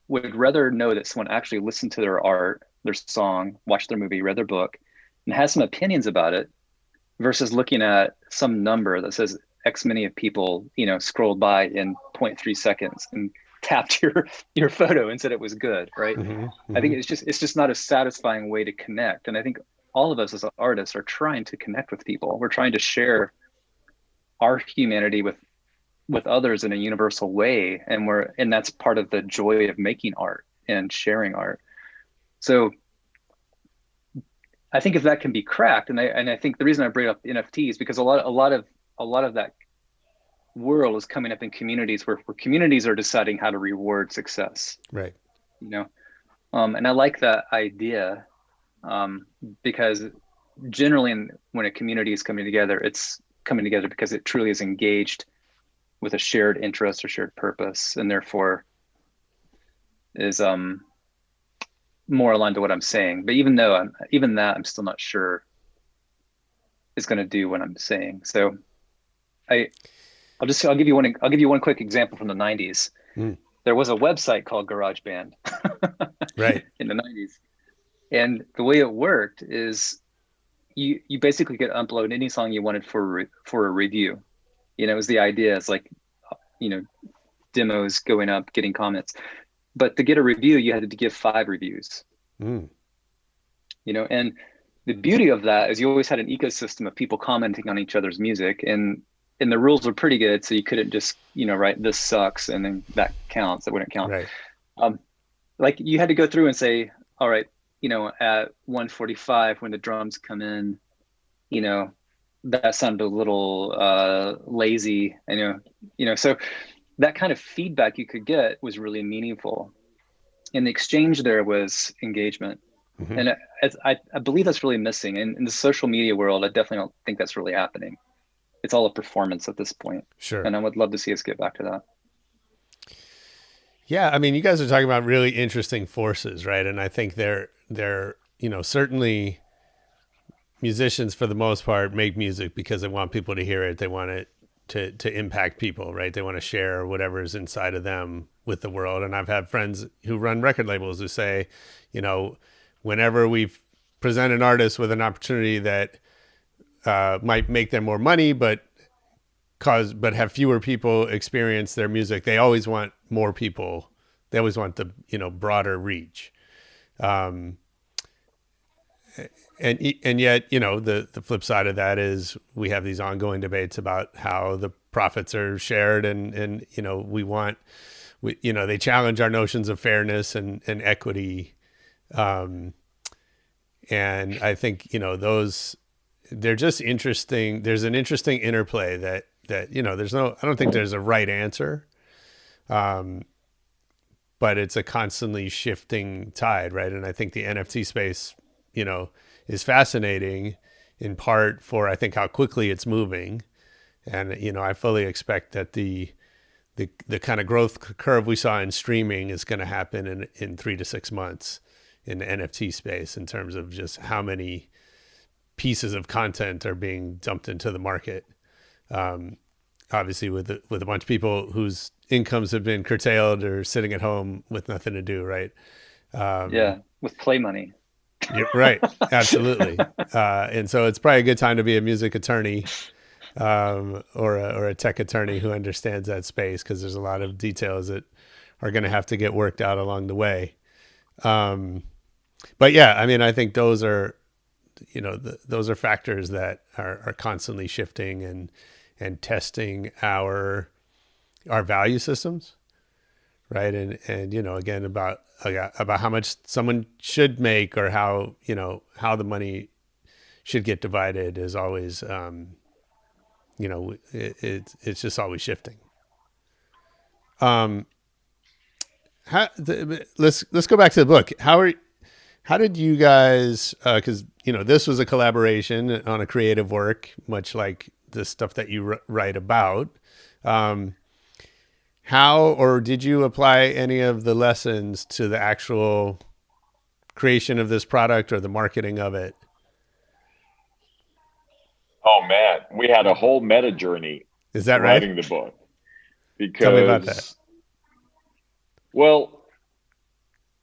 would rather know that someone actually listened to their art, their song, watched their movie, read their book, and has some opinions about it, versus looking at some number that says X many of people, scrolled by in 0.3 seconds and tapped your photo and said it was good, right? I think it's just not a satisfying way to connect. And I think all of us as artists are trying to connect with people. We're trying to share our humanity with others in a universal way. And that's part of the joy of making art and sharing art. So I think if that can be cracked, and I think the reason I bring up NFTs is because a lot of that world is coming up in communities where communities are deciding how to reward success. Right. And I like that idea because generally when a community is coming together, it's coming together because it truly is engaged with a shared interest or shared purpose, and therefore is more aligned to what I'm saying. But even that I'm still not sure is going to do what I'm saying. So I'll give you one quick example from the 90s. There was a website called GarageBand right in the 90s. And the way it worked is you basically could upload any song you wanted for a review. It was the idea. It's like, demos going up, getting comments. But to get a review, you had to give 5 reviews. And the beauty of that is you always had an ecosystem of people commenting on each other's music, and the rules were pretty good. So you couldn't just, write this sucks and then that counts. That wouldn't count. Right. Like you had to go through and say, all right, at 1:45 when the drums come in, that sounded a little lazy. So that kind of feedback you could get was really meaningful. And the exchange there was engagement. And I believe that's really missing. And in the social media world, I definitely don't think that's really happening. It's all a performance at this point. Sure. And I would love to see us get back to that. Yeah. I mean, you guys are talking about really interesting forces, right? And I think they're certainly musicians for the most part make music because they want people to hear it. They want it to impact people, right? They want to share whatever is inside of them with the world. And I've had friends who run record labels who say, whenever we present an artist with an opportunity that might make them more money, but have fewer people experience their music, they always want more people. They always want the, broader reach. And yet, the flip side of that is we have these ongoing debates about how the profits are shared, and they challenge our notions of fairness and equity. And I think, they're just interesting. There's an interesting interplay that I don't think there's a right answer. but it's a constantly shifting tide, right? And I think the NFT space, is fascinating in part for, I think, how quickly it's moving. And, I fully expect that the kind of growth curve we saw in streaming is going to happen in 3 to 6 months in the NFT space, in terms of just how many pieces of content are being dumped into the market. Obviously with a bunch of people whose incomes have been curtailed or sitting at home with nothing to do, right? With play money. You're right. Absolutely. And so it's probably a good time to be a music attorney, or a tech attorney who understands that space, because there's a lot of details that are going to have to get worked out along the way. But yeah, I mean, I think those are, those are factors that are constantly shifting and testing our value systems, right? And again, about how much someone should make, or how the money should get divided is always, it's just always shifting. Let's go back to the book. How did you guys? Because this was a collaboration on a creative work, much like the stuff that you write about. How, or did you apply any of the lessons to the actual creation of this product or the marketing of it? Oh man, we had a whole meta journey. Is that right? Writing the book. Because, tell me about that. Well,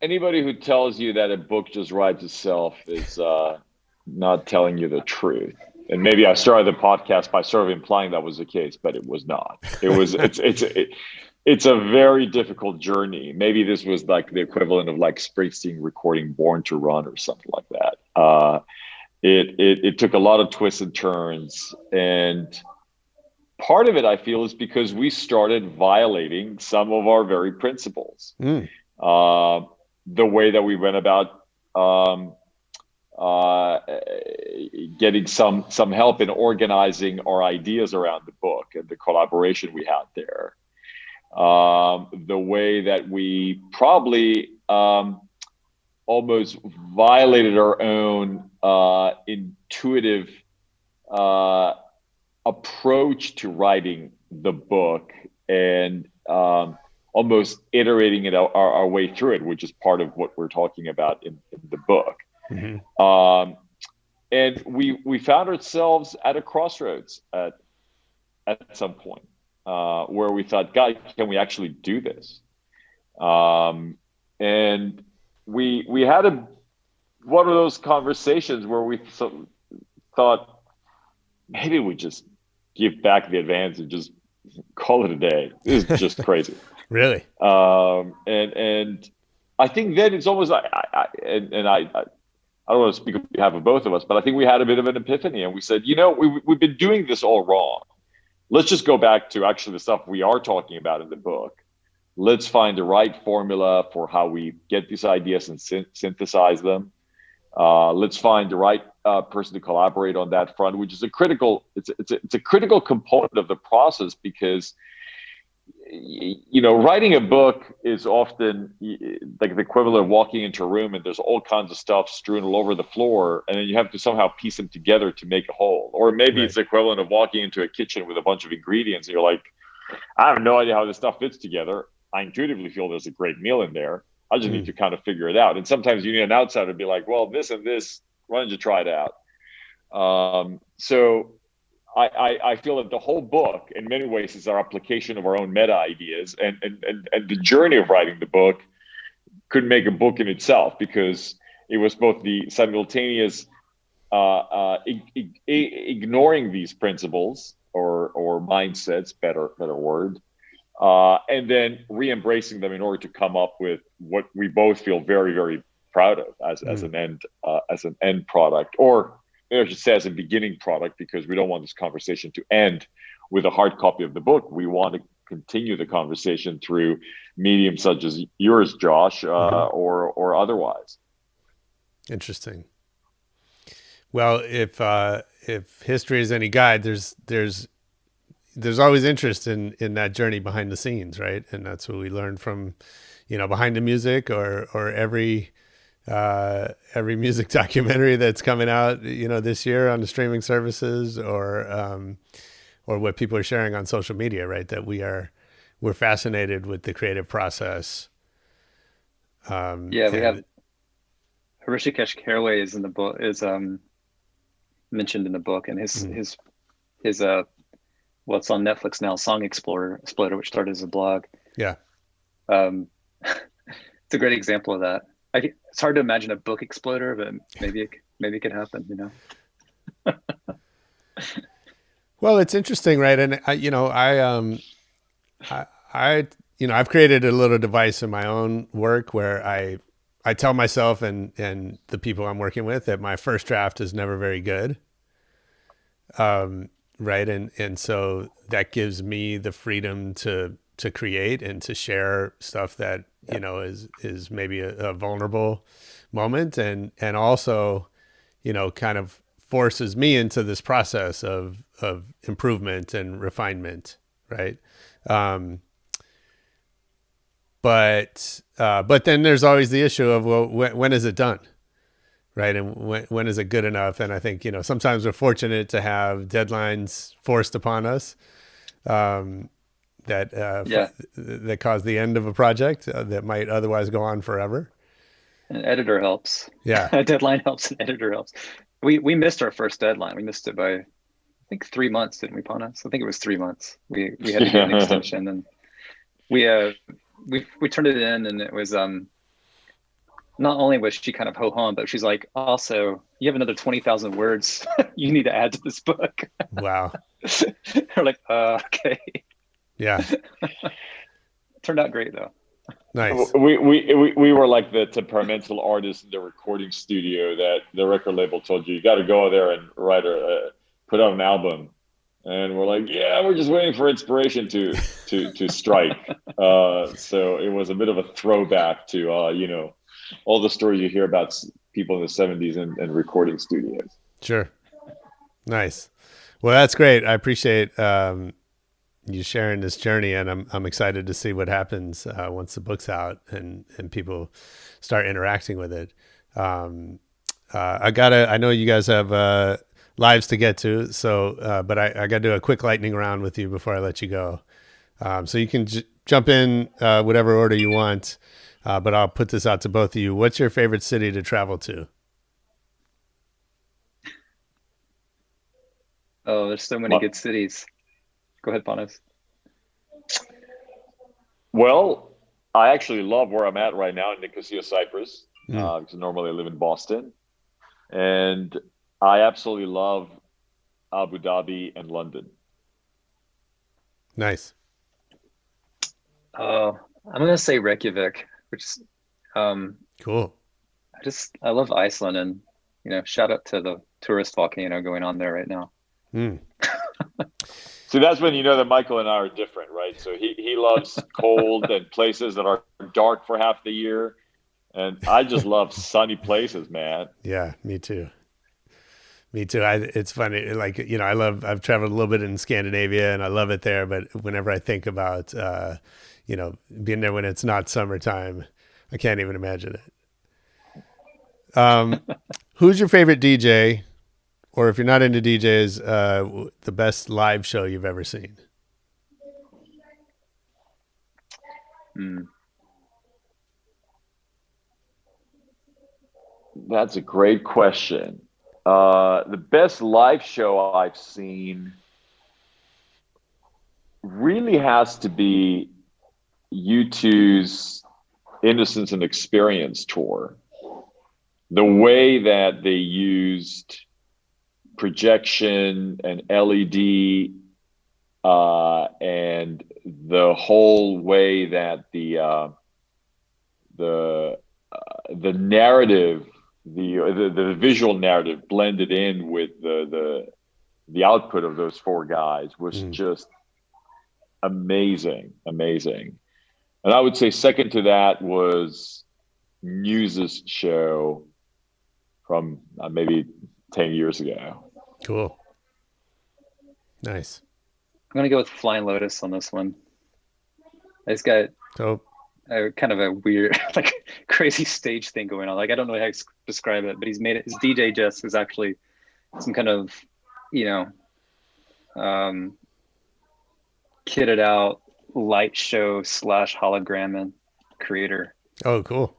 anybody who tells you that a book just writes itself is not telling you the truth. And maybe I started the podcast by sort of implying that was the case, but it was not. It was. It's a very difficult journey. Maybe this was like the equivalent of like Springsteen recording "Born to Run" or something like that. It took a lot of twists and turns, and part of it, I feel, is because we started violating some of our very principles. The way that we went about getting some help in organizing our ideas around the book and the collaboration we had there. The way that we probably almost violated our own intuitive approach to writing the book, and almost iterating it our way through it, which is part of what we're talking about in the book. Mm-hmm. And we found ourselves at a crossroads at some point, where we thought, God, can we actually do this? And we had one of those conversations where we thought, maybe we just give back the advance and just call it a day. This is just crazy. Really? And I think then it's almost like, I don't want to speak on behalf of both of us, but I think we had a bit of an epiphany, and we said, we've been doing this all wrong. Let's just go back to actually the stuff we are talking about in the book. Let's find the right formula for how we get these ideas and synthesize them. Let's find the right person to collaborate on that front, which is a critical component of the process, because writing a book is often like the equivalent of walking into a room and there's all kinds of stuff strewn all over the floor, and then you have to somehow piece them together to make a whole. Or maybe It's the equivalent of walking into a kitchen with a bunch of ingredients and you're like, I have no idea how this stuff fits together. I intuitively feel there's a great meal in there. I just need to kind of figure it out. And sometimes you need an outsider to be like, well, this and this, why don't you try it out? So I feel that the whole book, in many ways, is our application of our own meta ideas, and the journey of writing the book could make a book in itself, because it was both the simultaneous ignoring these principles or mindsets, better word, and then re-embracing them in order to come up with what we both feel very, very proud of as an end product, or I should say as a beginning product, because we don't want this conversation to end with a hard copy of the book. We want to continue the conversation through mediums such as yours, Josh, or otherwise. Interesting. Well, if history is any guide, there's always interest in that journey behind the scenes, right? And that's what we learned from behind the music or every music documentary that's coming out, this year on the streaming services or what people are sharing on social media, right? That we're fascinated with the creative process. We have Hrishikesh Hirway is in the book, mentioned in the book, and his what's on Netflix now, Song Exploder, which started as a blog. Yeah. It's a great example of that. It's hard to imagine a book exploder, but maybe it could happen, Well, it's interesting, right? And I've created a little device in my own work where I tell myself and the people I'm working with that my first draft is never very good. Right. And so that gives me the freedom to create and to share stuff that, is maybe a vulnerable moment and also, kind of forces me into this process of improvement and refinement. Right. But then there's always the issue of, well, when is it done? Right. And when is it good enough? And I think, sometimes we're fortunate to have deadlines forced upon us that cause the end of a project that might otherwise go on forever. An editor helps. Yeah. A deadline helps. An editor helps. We missed our first deadline. We missed it by, I think, 3 months, didn't we, Panos? I think it was 3 months. We had to do an extension, and we turned it in, and it was not only was she kind of ho-hum, but she's like, also, you have another 20,000 words you need to add to this book. Wow. We're like, okay. Yeah. Turned out great though. Nice. We were like the temperamental artist in the recording studio that the record label told you got to go there and put out an album, and we're like, yeah, we're just waiting for inspiration to strike. So it was a bit of a throwback to all the stories you hear about people in the 70s and recording studios. Sure. Nice. Well, that's great. I appreciate you sharing this journey, and I'm excited to see what happens once the book's out and people start interacting with it. I know you guys have lives to get to, so but I got to do a quick lightning round with you before I let you go. So you can jump in whatever order you want, but I'll put this out to both of you. What's your favorite city to travel to? Oh, there's so many good cities. Go ahead, Panos. Well, I actually love where I'm at right now in Nicosia, Cyprus, because normally I live in Boston. And I absolutely love Abu Dhabi and London. Nice. I'm going to say Reykjavik, which is cool. I love Iceland, and, shout out to the tourist volcano going on there right now. See, that's when you know that Michael and I are different, right? So he loves cold and places that are dark for half the year. And I just love sunny places, man. Yeah, me too. It's funny. Like, I've traveled a little bit in Scandinavia and I love it there. But whenever I think about, being there when it's not summertime, I can't even imagine it. Who's your favorite DJ? Or if you're not into DJs, the best live show you've ever seen? That's a great question. The best live show I've seen really has to be U2's Innocence and Experience tour. The way that they used projection and LED, and the whole way that the narrative, the visual narrative blended in with the output of those four guys was just amazing. And I would say second to that was Muse's show from maybe 10 years ago. Cool. Nice. I'm going to go with Flying Lotus on this one. I just got kind of a weird, like crazy stage thing going on. Like I don't know how to describe it, but he's made it. His DJ desk is actually some kind of, you know, kitted out light show / hologram creator. Oh, cool.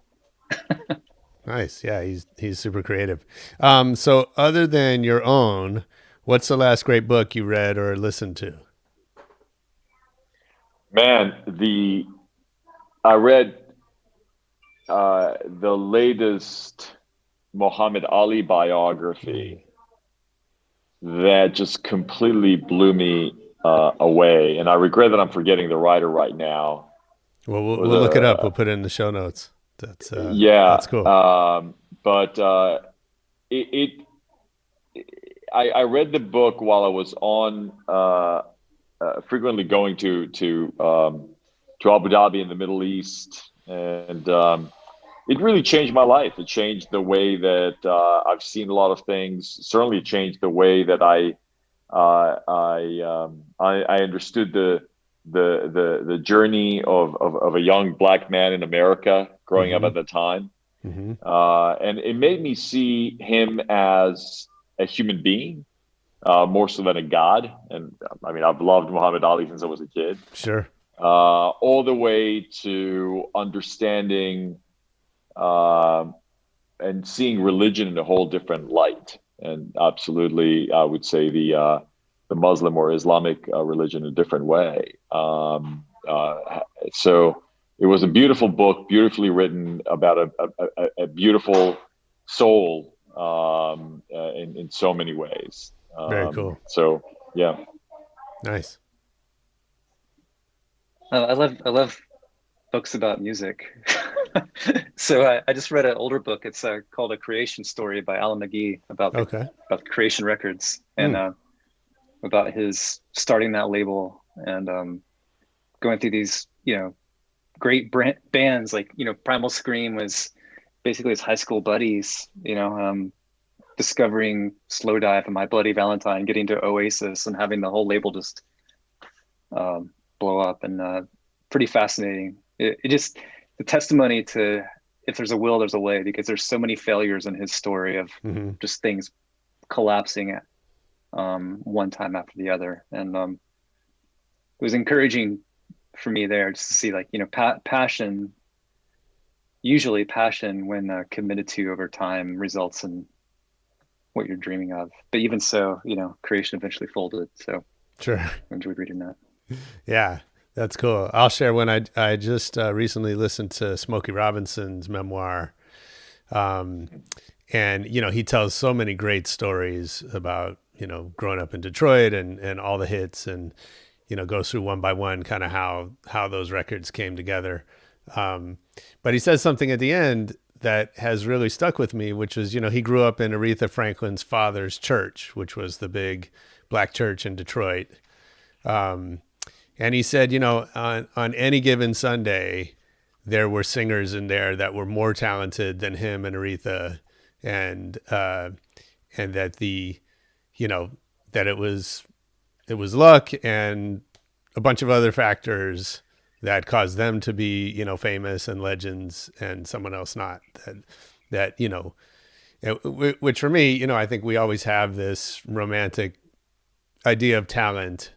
Nice. Yeah, he's super creative. So other than your own, what's the last great book you read or listened to? Man, I read the latest Muhammad Ali biography that just completely blew me away, and I regret that I'm forgetting the writer right now. Well, we'll look it up. We'll put it in the show notes. That's that's cool. But I read the book while I was on frequently going to Abu Dhabi in the Middle East, and it really changed my life. It changed the way that I've seen a lot of things. Certainly, it changed the way that I understood the journey of a young Black man in America growing up at the time. And it made me see him as a human being, more so than a god. And I mean, I've loved Muhammad Ali since I was a kid. Sure. All the way to understanding and seeing religion in a whole different light. And absolutely, I would say the Muslim or Islamic religion in a different way. So it was a beautiful book, beautifully written about a beautiful soul in so many ways. Very cool. So yeah, nice. I love books about music. So I just read an older book. It's called A Creation Story by Alan McGee about Creation Records and about his starting that label and going through these, you know, great bands like, you know, Primal Scream was basically his high school buddies, you know, discovering Slowdive and My Bloody Valentine, getting to Oasis and having the whole label just blow up, and pretty fascinating. It just, the testimony to if there's a will, there's a way, because there's so many failures in his story of just things collapsing at one time after the other. And it was encouraging for me there just to see, like, you know, passion when committed to over time results in what you're dreaming of. But even so, you know, creation eventually folded. So sure, I enjoyed reading that. Yeah, that's cool. I'll share when I just recently listened to Smokey Robinson's memoir. And, you know, he tells so many great stories about, you know, growing up in Detroit and all the hits, and, you know, goes through one by one kind of how those records came together. But he says something at the end that has really stuck with me, which was, you know, he grew up in Aretha Franklin's father's church, which was the big Black church in Detroit. And he said, you know, on any given Sunday, there were singers in there that were more talented than him and Aretha, and that you know, that it was luck and a bunch of other factors that caused them to be, you know, famous and legends, and someone else not. That you know, which for me, you know, I think we always have this romantic idea of talent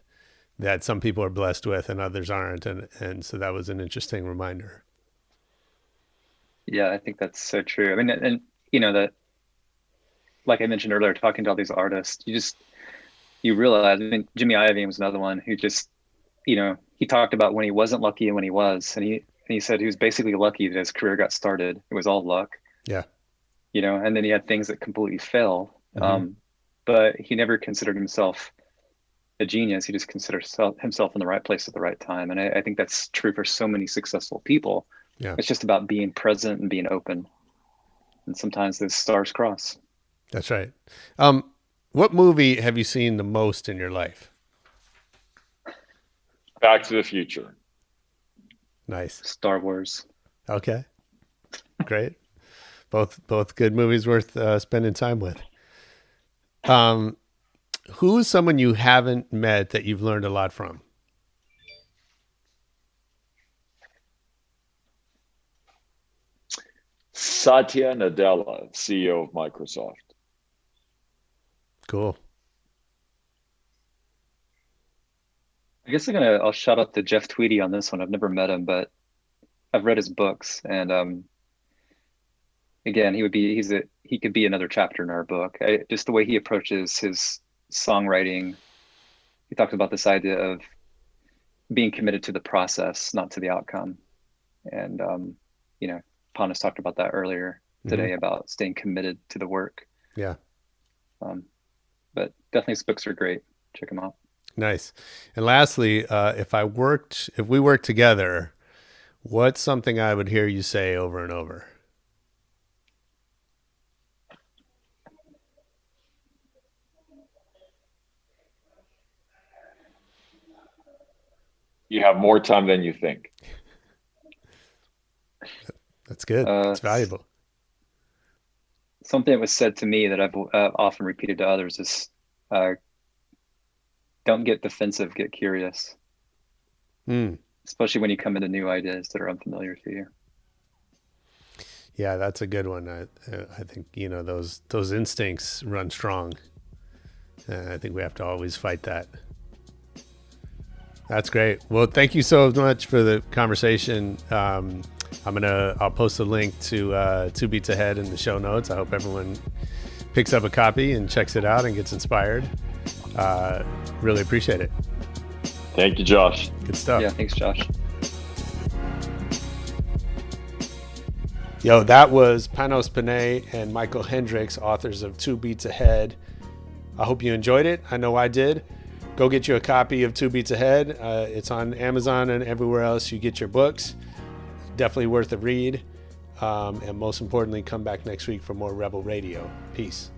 that some people are blessed with and others aren't, and so that was an interesting reminder. Yeah, I think that's so true. I mean, and you know, that, like I mentioned earlier, talking to all these artists, you realize, I mean, Jimmy Iovine was another one who just, you know, he talked about when he wasn't lucky and when he was, and he said he was basically lucky that his career got started. It was all luck. Yeah. You know, and then he had things that completely fell. But he never considered himself a genius. He just considered himself in the right place at the right time. And I think that's true for so many successful people. Yeah. It's just about being present and being open. And sometimes those stars cross. That's right. What movie have you seen the most in your life? Back to the Future. Nice. Star Wars. Okay. Great. Both good movies worth spending time with. Who's someone you haven't met that you've learned a lot from? Satya Nadella, CEO of Microsoft. Cool. I guess I'll shout out to Jeff Tweedy on this one. I've never met him, but I've read his books, and again, he could be another chapter in our book. Just the way he approaches his songwriting. He talks about this idea of being committed to the process, not to the outcome. And Panos talked about that earlier today about staying committed to the work. Yeah. But definitely his books are great. Check them out. Nice. And lastly, if we worked together, what's something I would hear you say over and over? You have more time than you think. That's good. It's valuable. Something that was said to me that I've often repeated to others is, don't get defensive, get curious. Especially when you come into new ideas that are unfamiliar to you. Yeah, that's a good one. I think, those instincts run strong. I think we have to always fight that. That's great. Well, thank you so much for the conversation. I'll post a link to 2 Beats Ahead in the show notes. I hope everyone picks up a copy and checks it out and gets inspired. Really appreciate it. Thank you, Josh. Good stuff. Yeah, thanks, Josh. Yo, that was Panos Panay and Michael Hendrix, authors of 2 Beats Ahead. I hope you enjoyed it. I know I did. Go get you a copy of 2 Beats Ahead. It's on Amazon and everywhere else you get your books. Definitely worth a read. And most importantly, come back next week for more Rebel Radio. Peace.